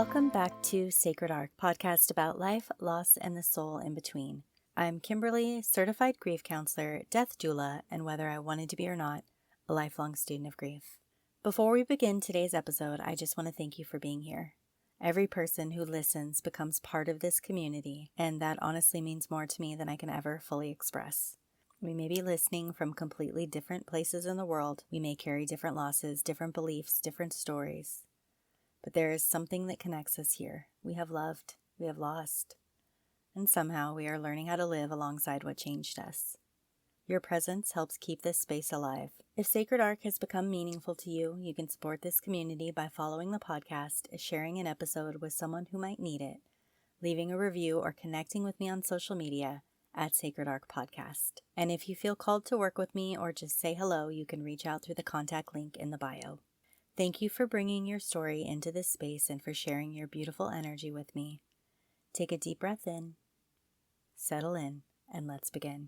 Welcome back to Sacred Arc, podcast about life, loss, and the soul in between. I'm Kimberley, certified grief counselor, death doula, and whether I wanted to be or not, a lifelong student of grief. Before we begin today's episode, I just want to thank you for being here. Every person who listens becomes part of this community, and that honestly means more to me than I can ever fully express. We may be listening from completely different places in the world. We may carry different losses, different beliefs, different stories. But there is something that connects us here. We have loved, we have lost, and somehow we are learning how to live alongside what changed us. Your presence helps keep this space alive. If Sacred Arc has become meaningful to you, you can support this community by following the podcast, sharing an episode with someone who might need it, leaving a review, or connecting with me on social media at Sacred Arc Podcast. And if you feel called to work with me or just say hello, you can reach out through the contact link in the bio. Thank you for bringing your story into this space and for sharing your beautiful energy with me. Take a deep breath in, settle in, and let's begin.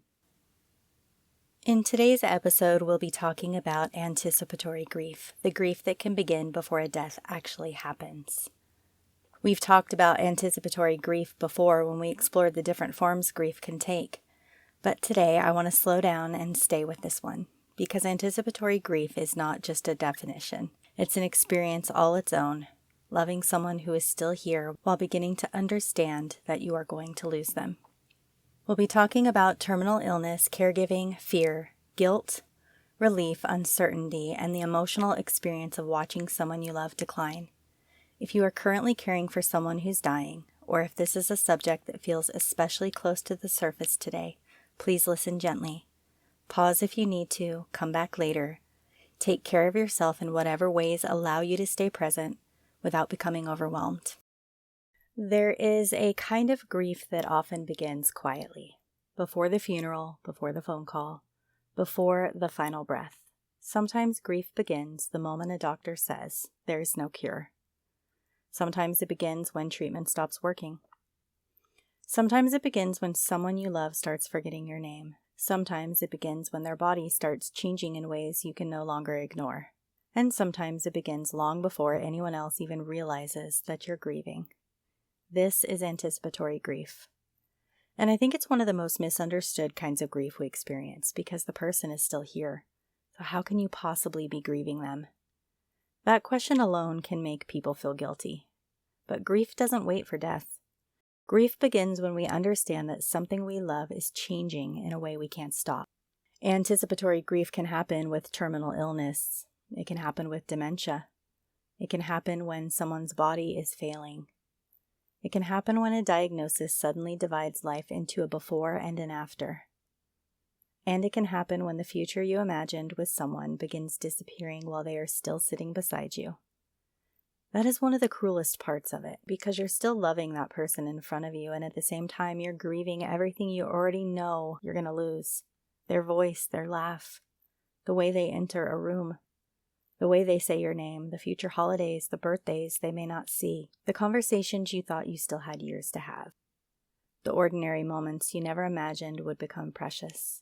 In today's episode, we'll be talking about anticipatory grief, the grief that can begin before a death actually happens. We've talked about anticipatory grief before when we explored the different forms grief can take, but today I want to slow down and stay with this one, because anticipatory grief is not just a definition. It's an experience all its own, loving someone who is still here while beginning to understand that you are going to lose them. We'll be talking about terminal illness, caregiving, fear, guilt, relief, uncertainty, and the emotional experience of watching someone you love decline. If you are currently caring for someone who's dying, or if this is a subject that feels especially close to the surface today, please listen gently. Pause if you need to, come back later. Take care of yourself in whatever ways allow you to stay present without becoming overwhelmed. There is a kind of grief that often begins quietly, before the funeral, before the phone call, before the final breath. Sometimes grief begins the moment a doctor says there is no cure. Sometimes it begins when treatment stops working. Sometimes it begins when someone you love starts forgetting your name. Sometimes it begins when their body starts changing in ways you can no longer ignore. And sometimes it begins long before anyone else even realizes that you're grieving. This is anticipatory grief. And I think it's one of the most misunderstood kinds of grief we experience because the person is still here. So how can you possibly be grieving them? That question alone can make people feel guilty. But grief doesn't wait for death. Grief begins when we understand that something we love is changing in a way we can't stop. Anticipatory grief can happen with terminal illness. It can happen with dementia. It can happen when someone's body is failing. It can happen when a diagnosis suddenly divides life into a before and an after. And it can happen when the future you imagined with someone begins disappearing while they are still sitting beside you. That is one of the cruelest parts of it, because you're still loving that person in front of you, and at the same time you're grieving everything you already know you're going to lose. Their voice, their laugh, the way they enter a room, the way they say your name, the future holidays, the birthdays they may not see, the conversations you thought you still had years to have, the ordinary moments you never imagined would become precious.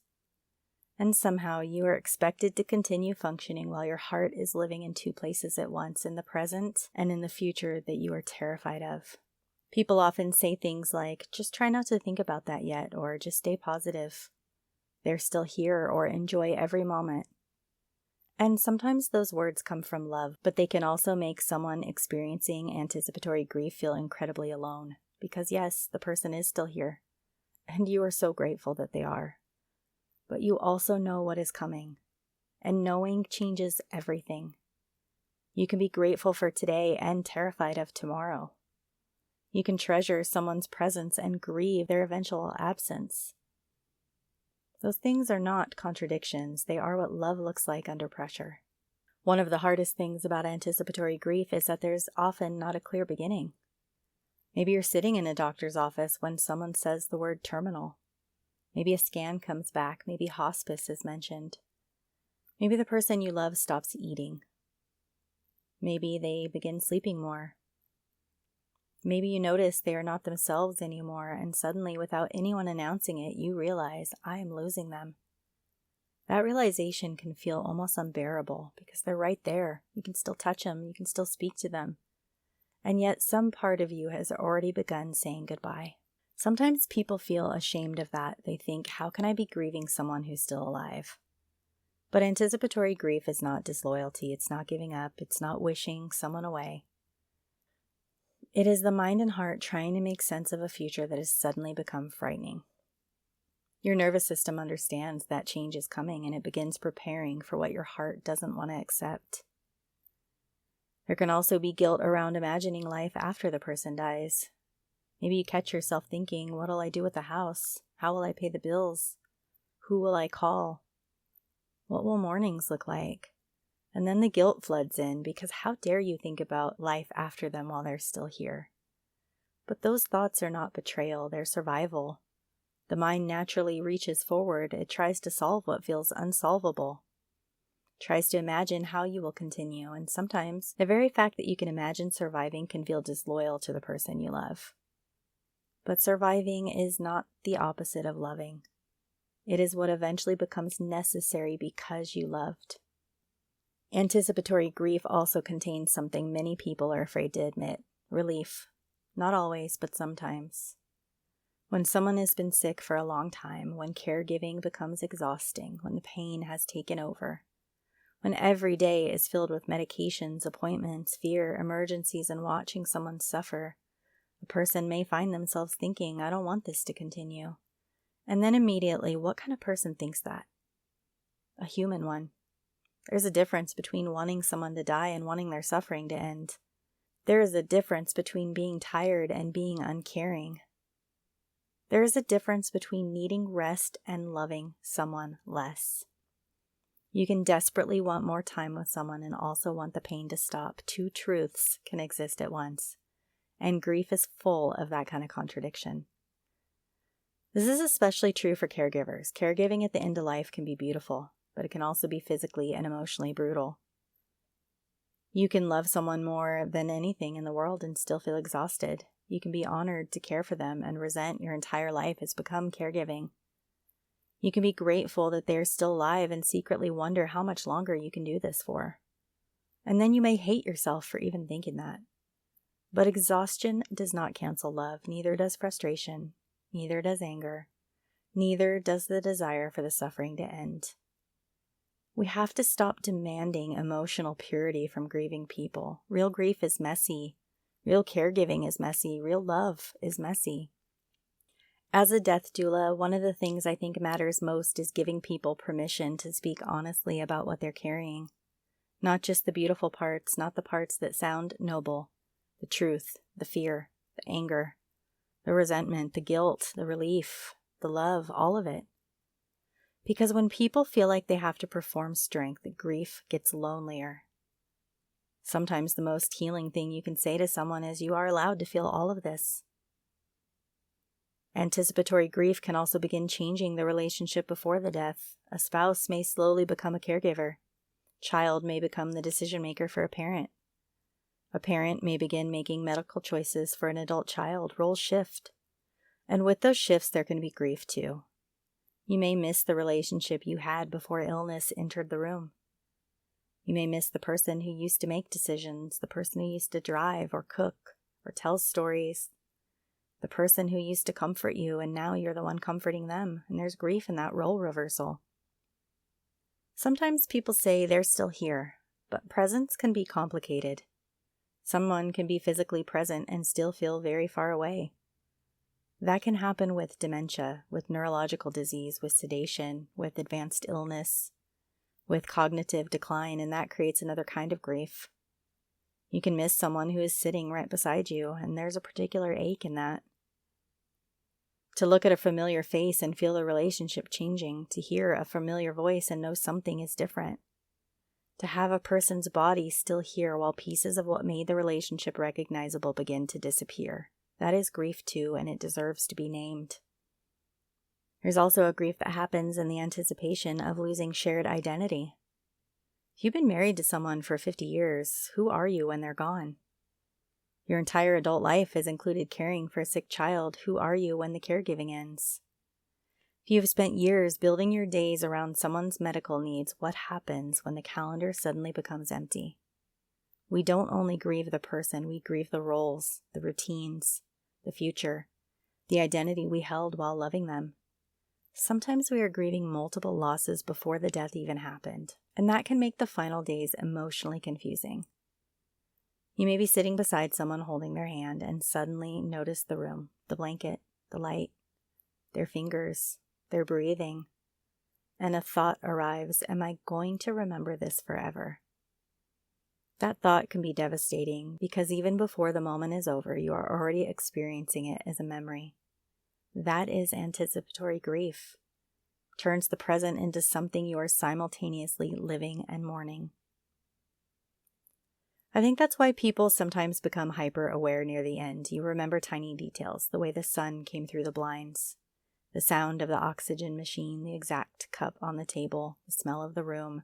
And somehow you are expected to continue functioning while your heart is living in two places at once, in the present and in the future that you are terrified of. People often say things like, just try not to think about that yet, or just stay positive. They're still here, or enjoy every moment. And sometimes those words come from love, but they can also make someone experiencing anticipatory grief feel incredibly alone. Because yes, the person is still here, and you are so grateful that they are. But you also know what is coming, and knowing changes everything. You can be grateful for today and terrified of tomorrow. You can treasure someone's presence and grieve their eventual absence. Those things are not contradictions. They are what love looks like under pressure. One of the hardest things about anticipatory grief is that there's often not a clear beginning. Maybe you're sitting in a doctor's office when someone says the word terminal. Maybe a scan comes back. Maybe hospice is mentioned. Maybe the person you love stops eating. Maybe they begin sleeping more. Maybe you notice they are not themselves anymore, and suddenly, without anyone announcing it, you realize, I am losing them. That realization can feel almost unbearable because they're right there. You can still touch them. You can still speak to them. and yet some part of you has already begun saying goodbye. Sometimes people feel ashamed of that. They think, how can I be grieving someone who's still alive? But anticipatory grief is not disloyalty. It's not giving up. It's not wishing someone away. It is the mind and heart trying to make sense of a future that has suddenly become frightening. Your nervous system understands that change is coming, and it begins preparing for what your heart doesn't want to accept. There can also be guilt around imagining life after the person dies. Maybe you catch yourself thinking, what'll I do with the house? How will I pay the bills? Who will I call? What will mornings look like? And then the guilt floods in, because how dare you think about life after them while they're still here? But those thoughts are not betrayal, they're survival. The mind naturally reaches forward. It tries to solve what feels unsolvable. It tries to imagine how you will continue, and sometimes the very fact that you can imagine surviving can feel disloyal to the person you love. But surviving is not the opposite of loving. It is what eventually becomes necessary because you loved. Anticipatory grief also contains something many people are afraid to admit: relief. Not always, but sometimes. When someone has been sick for a long time, when caregiving becomes exhausting, when the pain has taken over, when every day is filled with medications, appointments, fear, emergencies, and watching someone suffer, a person may find themselves thinking, I don't want this to continue. And then immediately, what kind of person thinks that? A human one. There's a difference between wanting someone to die and wanting their suffering to end. There is a difference between being tired and being uncaring. There is a difference between needing rest and loving someone less. You can desperately want more time with someone and also want the pain to stop. Two truths can exist at once. And grief is full of that kind of contradiction. This is especially true for caregivers. Caregiving at the end of life can be beautiful, but it can also be physically and emotionally brutal. You can love someone more than anything in the world and still feel exhausted. You can be honored to care for them and resent your entire life has become caregiving. You can be grateful that they are still alive and secretly wonder how much longer you can do this for. And then you may hate yourself for even thinking that. But exhaustion does not cancel love, neither does frustration, neither does anger, neither does the desire for the suffering to end. We have to stop demanding emotional purity from grieving people. Real grief is messy. Real caregiving is messy. Real love is messy. As a death doula, one of the things I think matters most is giving people permission to speak honestly about what they're carrying. Not just the beautiful parts, not the parts that sound noble. The truth, the fear, the anger, the resentment, the guilt, the relief, the love, all of it. Because when people feel like they have to perform strength, grief gets lonelier. Sometimes the most healing thing you can say to someone is, you are allowed to feel all of this. Anticipatory grief can also begin changing the relationship before the death. A spouse may slowly become a caregiver. Child may become the decision maker for a parent. A parent may begin making medical choices for an adult child. Roles shift. And with those shifts, there can be grief too. You may miss the relationship you had before illness entered the room. You may miss the person who used to make decisions, the person who used to drive or cook or tell stories, the person who used to comfort you, and now you're the one comforting them, and there's grief in that role reversal. Sometimes people say they're still here, but presence can be complicated. Someone can be physically present and still feel very far away. That can happen with dementia, with neurological disease, with sedation, with advanced illness, with cognitive decline, and that creates another kind of grief. You can miss someone who is sitting right beside you, and there's a particular ache in that. To look at a familiar face and feel the relationship changing, to hear a familiar voice and know something is different. To have a person's body still here while pieces of what made the relationship recognizable begin to disappear. That is grief too, and it deserves to be named. There's also a grief that happens in the anticipation of losing shared identity. If you've been married to someone for 50 years, who are you when they're gone? Your entire adult life has included caring for a sick child. Who are you when the caregiving ends? If you've spent years building your days around someone's medical needs, what happens when the calendar suddenly becomes empty? We don't only grieve the person, we grieve the roles, the routines, the future, the identity we held while loving them. Sometimes we are grieving multiple losses before the death even happened, and that can make the final days emotionally confusing. You may be sitting beside someone holding their hand and suddenly notice the room, the blanket, the light, their fingers, their breathing, and a thought arrives, am I going to remember this forever? That thought can be devastating because even before the moment is over, you are already experiencing it as a memory. That is anticipatory grief. Turns the present into something you are simultaneously living and mourning. I think that's why people sometimes become hyper-aware near the end. You remember tiny details, the way the sun came through the blinds, the sound of the oxygen machine, the exact cup on the table, the smell of the room,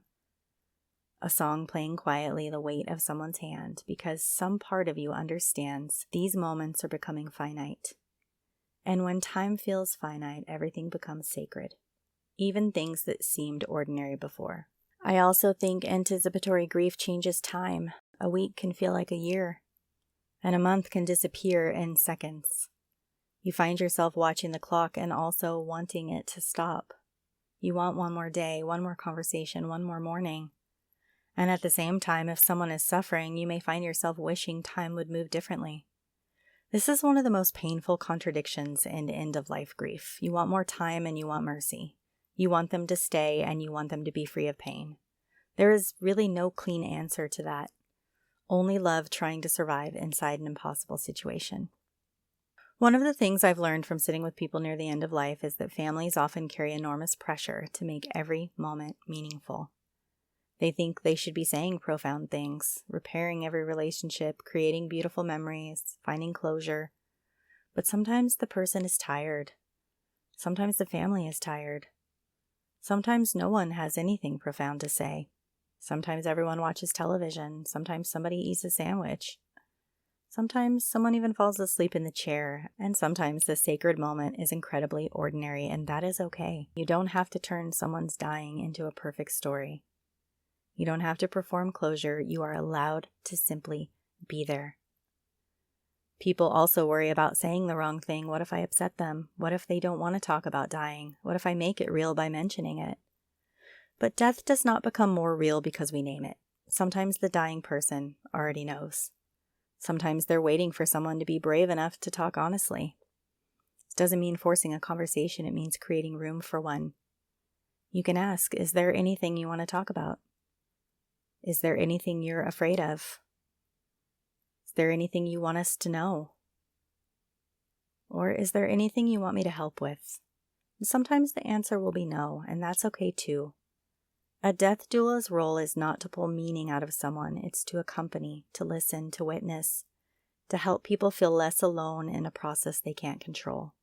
a song playing quietly, the weight of someone's hand, because some part of you understands these moments are becoming finite. And when time feels finite, everything becomes sacred, even things that seemed ordinary before. I also think anticipatory grief changes time. A week can feel like a year, and a month can disappear in seconds. You find yourself watching the clock and also wanting it to stop. You want one more day, one more conversation, one more morning. And at the same time, if someone is suffering, you may find yourself wishing time would move differently. This is one of the most painful contradictions in end-of-life grief. You want more time and you want mercy. You want them to stay and you want them to be free of pain. There is really no clean answer to that. Only love trying to survive inside an impossible situation. One of the things I've learned from sitting with people near the end of life is that families often carry enormous pressure to make every moment meaningful. They think they should be saying profound things, repairing every relationship, creating beautiful memories, finding closure. But sometimes the person is tired. Sometimes the family is tired. Sometimes no one has anything profound to say. Sometimes everyone watches television. Sometimes somebody eats a sandwich. Sometimes someone even falls asleep in the chair, and sometimes the sacred moment is incredibly ordinary, and that is okay. You don't have to turn someone's dying into a perfect story. You don't have to perform closure. You are allowed to simply be there. People also worry about saying the wrong thing. What if I upset them? What if they don't want to talk about dying? What if I make it real by mentioning it? But death does not become more real because we name it. Sometimes the dying person already knows. Sometimes they're waiting for someone to be brave enough to talk honestly. This doesn't mean forcing a conversation. It means creating room for one. You can ask, is there anything you want to talk about? Is there anything you're afraid of? Is there anything you want us to know? Or is there anything you want me to help with? Sometimes the answer will be no, and that's okay too. A death doula's role is not to pull meaning out of someone. It's to accompany, to listen, to witness, to help people feel less alone in a process they can't control.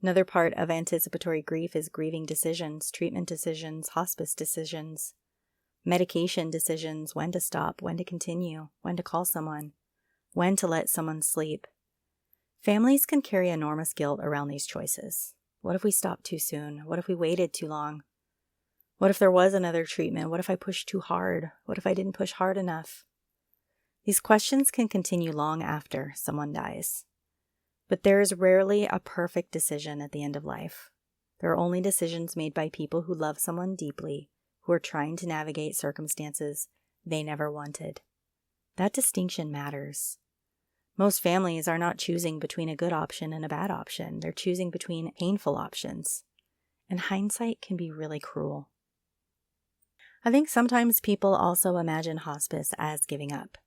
Another part of anticipatory grief is grieving decisions, treatment decisions, hospice decisions, medication decisions, when to stop, when to continue, when to call someone, when to let someone sleep. Families can carry enormous guilt around these choices. What if we stopped too soon? What if we waited too long? What if there was another treatment? What if I pushed too hard? What if I didn't push hard enough? These questions can continue long after someone dies. But there is rarely a perfect decision at the end of life. There are only decisions made by people who love someone deeply, who are trying to navigate circumstances they never wanted. That distinction matters. Most families are not choosing between a good option and a bad option. They're choosing between painful options. And hindsight can be really cruel. I think sometimes people also imagine hospice as giving up.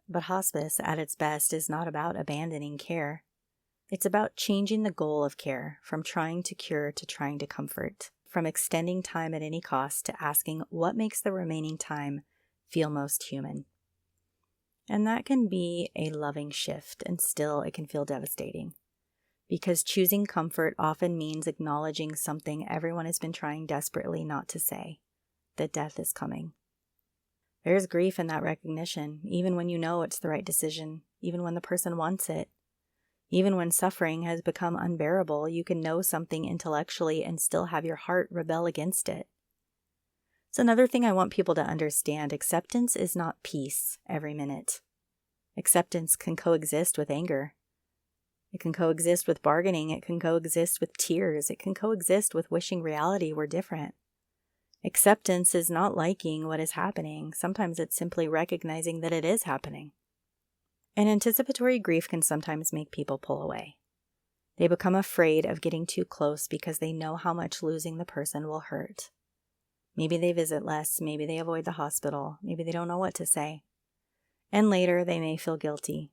But hospice, at its best, is not about abandoning care. It's about changing the goal of care from trying to cure to trying to comfort, from extending time at any cost to asking what makes the remaining time feel most human. And that can be a loving shift, and still it can feel devastating. Because choosing comfort often means acknowledging something everyone has been trying desperately not to say, that death is coming. There's grief in that recognition, even when you know it's the right decision, even when the person wants it. Even when suffering has become unbearable, you can know something intellectually and still have your heart rebel against it. It's another thing I want people to understand. Acceptance is not peace every minute. Acceptance can coexist with anger. It can coexist with bargaining. It can coexist with tears. It can coexist with wishing reality were different. Acceptance is not liking what is happening. Sometimes it's simply recognizing that it is happening. And anticipatory grief can sometimes make people pull away. They become afraid of getting too close because they know how much losing the person will hurt. Maybe they visit less. Maybe they avoid the hospital. Maybe they don't know what to say. And later they may feel guilty.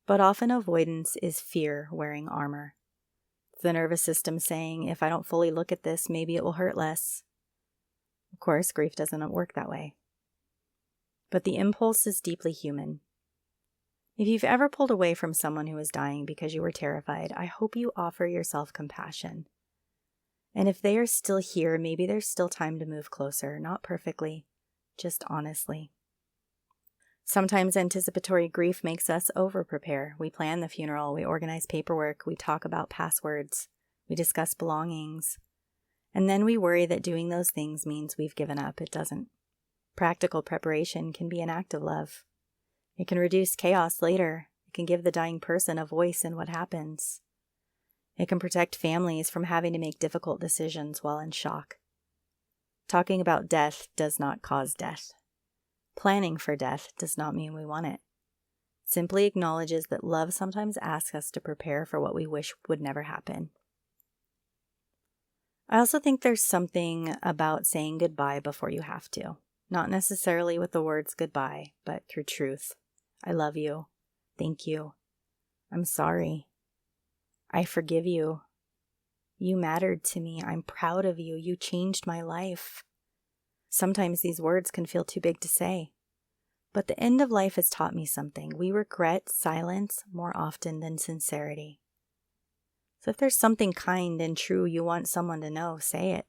But often avoidance is fear wearing armor. It's the nervous system saying, if I don't fully look at this, maybe it will hurt less. Of course, grief doesn't work that way. But the impulse is deeply human. If you've ever pulled away from someone who is dying because you were terrified, I hope you offer yourself compassion. And if they are still here, maybe there's still time to move closer, not perfectly, just honestly. Sometimes anticipatory grief makes us over-prepare. We plan the funeral, we organize paperwork, we talk about passwords, we discuss belongings. And then we worry that doing those things means we've given up. It doesn't. Practical preparation can be an act of love. It can reduce chaos later. It can give the dying person a voice in what happens. It can protect families from having to make difficult decisions while in shock. Talking about death does not cause death. Planning for death does not mean we want it. It simply acknowledges that love sometimes asks us to prepare for what we wish would never happen. I also think there's something about saying goodbye before you have to. Not necessarily with the words goodbye, but through truth. I love you. Thank you. I'm sorry. I forgive you. You mattered to me. I'm proud of you. You changed my life. Sometimes these words can feel too big to say. But the end of life has taught me something. We regret silence more often than sincerity. So if there's something kind and true you want someone to know, say it.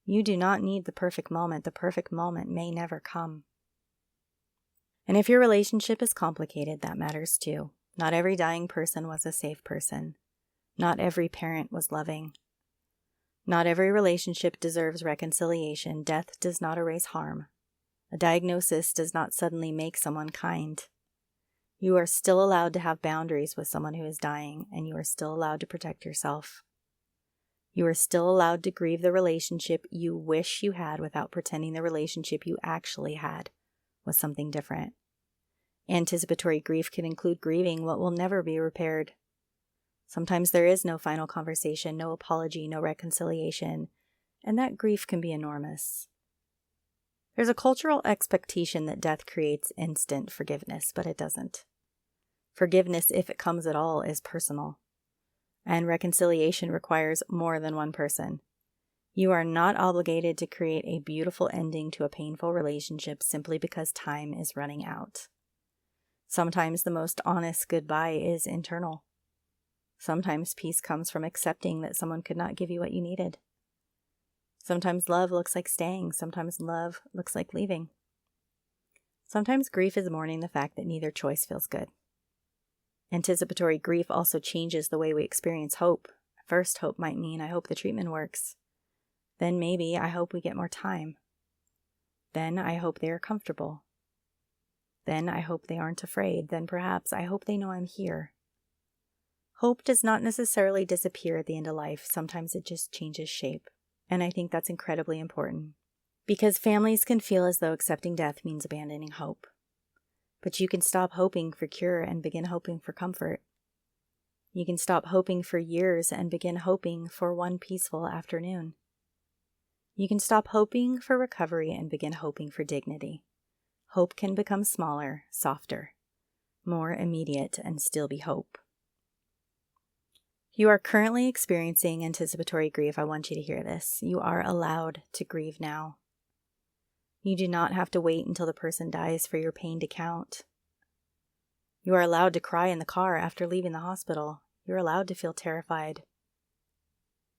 You do not need the perfect moment. The perfect moment may never come. And if your relationship is complicated, that matters too. Not every dying person was a safe person. Not every parent was loving. Not every relationship deserves reconciliation. Death does not erase harm. A diagnosis does not suddenly make someone kind. You are still allowed to have boundaries with someone who is dying, and you are still allowed to protect yourself. You are still allowed to grieve the relationship you wish you had without pretending the relationship you actually had was something different. Anticipatory grief can include grieving what will never be repaired. Sometimes there is no final conversation, no apology, no reconciliation, and that grief can be enormous. There's a cultural expectation that death creates instant forgiveness, but it doesn't. Forgiveness, if it comes at all, is personal. And reconciliation requires more than one person. You are not obligated to create a beautiful ending to a painful relationship simply because time is running out. Sometimes the most honest goodbye is internal. Sometimes peace comes from accepting that someone could not give you what you needed. Sometimes love looks like staying. Sometimes love looks like leaving. Sometimes grief is mourning the fact that neither choice feels good. Anticipatory grief also changes the way we experience hope. First, hope might mean, I hope the treatment works. Then maybe, I hope we get more time. Then I hope they are comfortable. Then I hope they aren't afraid. Then perhaps I hope they know I'm here. Hope does not necessarily disappear at the end of life. Sometimes it just changes shape. And I think that's incredibly important. Because families can feel as though accepting death means abandoning hope. But you can stop hoping for cure and begin hoping for comfort. You can stop hoping for years and begin hoping for one peaceful afternoon. You can stop hoping for recovery and begin hoping for dignity. Hope can become smaller, softer, more immediate, and still be hope. If you are currently experiencing anticipatory grief, I want you to hear this. You are allowed to grieve now. You do not have to wait until the person dies for your pain to count. You are allowed to cry in the car after leaving the hospital. You're allowed to feel terrified.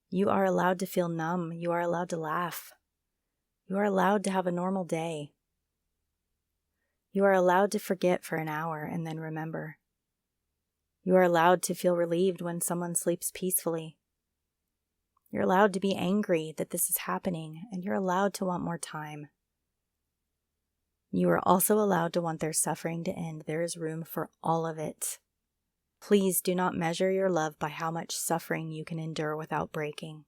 You are allowed to feel numb. You are allowed to laugh. You are allowed to have a normal day. You are allowed to forget for an hour and then remember. You are allowed to feel relieved when someone sleeps peacefully. You're allowed to be angry that this is happening, and you're allowed to want more time. You are also allowed to want their suffering to end. There is room for all of it. Please do not measure your love by how much suffering you can endure without breaking.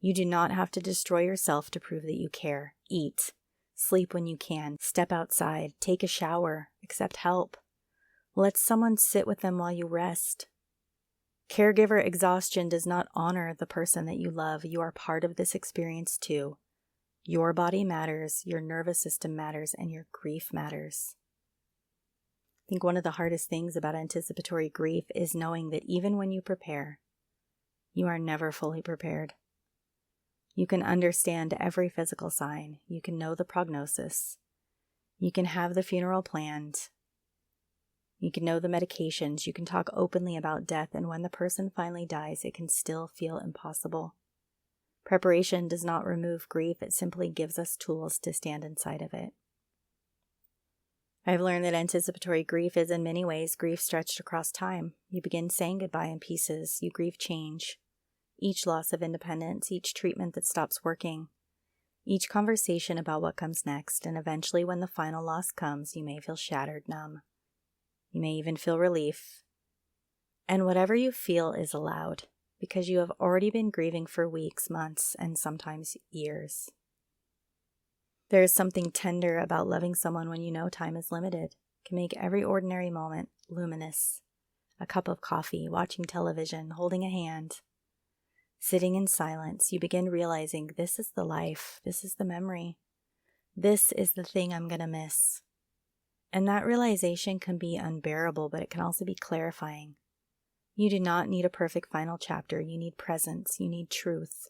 You do not have to destroy yourself to prove that you care. Eat, sleep when you can, step outside, take a shower, accept help. Let someone sit with them while you rest. Caregiver exhaustion does not honor the person that you love. You are part of this experience too. Your body matters, your nervous system matters, and your grief matters. I think one of the hardest things about anticipatory grief is knowing that even when you prepare, you are never fully prepared. You can understand every physical sign. You can know the prognosis. You can have the funeral planned. You can know the medications. You can talk openly about death, and when the person finally dies, it can still feel impossible. Preparation does not remove grief. It simply gives us tools to stand inside of it. I've learned that anticipatory grief is in many ways grief stretched across time. You begin saying goodbye in pieces. You grieve change. Each loss of independence, each treatment that stops working, each conversation about what comes next, and eventually when the final loss comes, you may feel shattered, numb. You may even feel relief. And whatever you feel is allowed, because you have already been grieving for weeks, months, and sometimes years. There is something tender about loving someone when you know time is limited. It can make every ordinary moment luminous. A cup of coffee, watching television, holding a hand. Sitting in silence, you begin realizing this is the life, this is the memory, this is the thing I'm going to miss. And that realization can be unbearable, but it can also be clarifying. You do not need a perfect final chapter. You need presence. You need truth.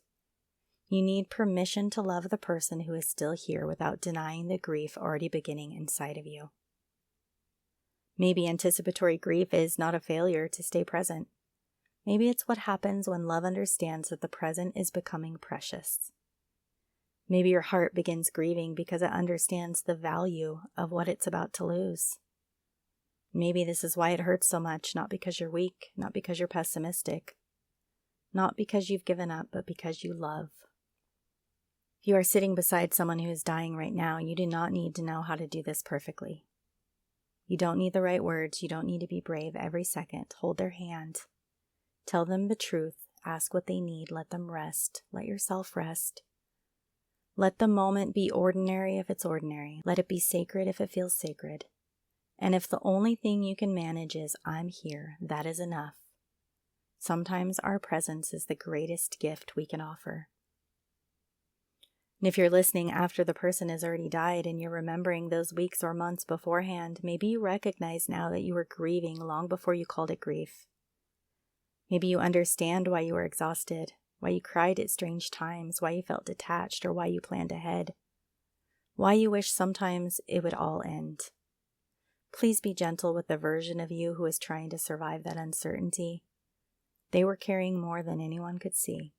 You need permission to love the person who is still here without denying the grief already beginning inside of you. Maybe anticipatory grief is not a failure to stay present. Maybe it's what happens when love understands that the present is becoming precious. Maybe your heart begins grieving because it understands the value of what it's about to lose. Maybe this is why it hurts so much, not because you're weak, not because you're pessimistic, not because you've given up, but because you love. If you are sitting beside someone who is dying right now, you do not need to know how to do this perfectly. You don't need the right words. You don't need to be brave every second. Hold their hand. Tell them the truth. Ask what they need. Let them rest. Let yourself rest. Let the moment be ordinary if it's ordinary. Let it be sacred if it feels sacred. And if the only thing you can manage is, I'm here, that is enough. Sometimes our presence is the greatest gift we can offer. And if you're listening after the person has already died and you're remembering those weeks or months beforehand, maybe you recognize now that you were grieving long before you called it grief. Maybe you understand why you were exhausted, why you cried at strange times, why you felt detached, or why you planned ahead, why you wish sometimes it would all end. Please be gentle with the version of you who is trying to survive that uncertainty. They were carrying more than anyone could see.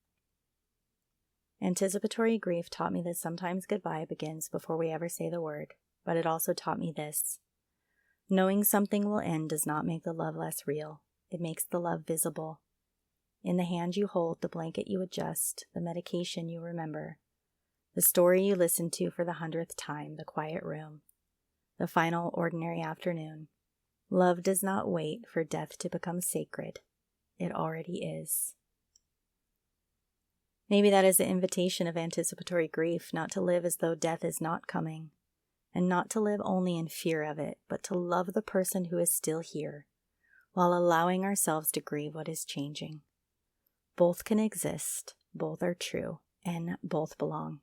Anticipatory grief taught me that sometimes goodbye begins before we ever say the word, but it also taught me this. Knowing something will end does not make the love less real. It makes the love visible. In the hand you hold, the blanket you adjust, the medication you remember, the story you listen to for the 100th time, the quiet room, the final ordinary afternoon. Love does not wait for death to become sacred. It already is. Maybe that is the invitation of anticipatory grief, not to live as though death is not coming, and not to live only in fear of it, but to love the person who is still here, while allowing ourselves to grieve what is changing. Both can exist, both are true, and both belong.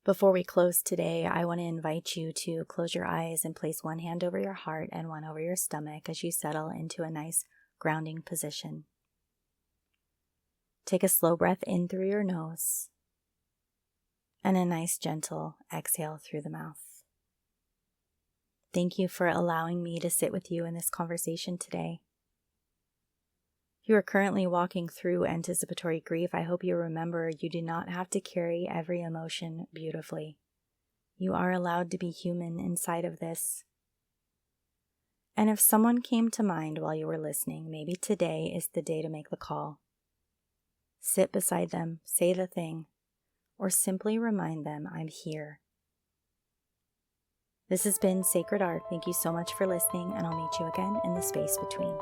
Before we close today, I want to invite you to close your eyes and place one hand over your heart and one over your stomach as you settle into a nice grounding position. Take a slow breath in through your nose and a nice gentle exhale through the mouth. Thank you for allowing me to sit with you in this conversation today. If you are currently walking through anticipatory grief, I hope you remember you do not have to carry every emotion beautifully. You are allowed to be human inside of this. And if someone came to mind while you were listening, maybe today is the day to make the call. Sit beside them, say the thing, or simply remind them I'm here. This has been Sacred Art. Thank you so much for listening, and I'll meet you again in the space between.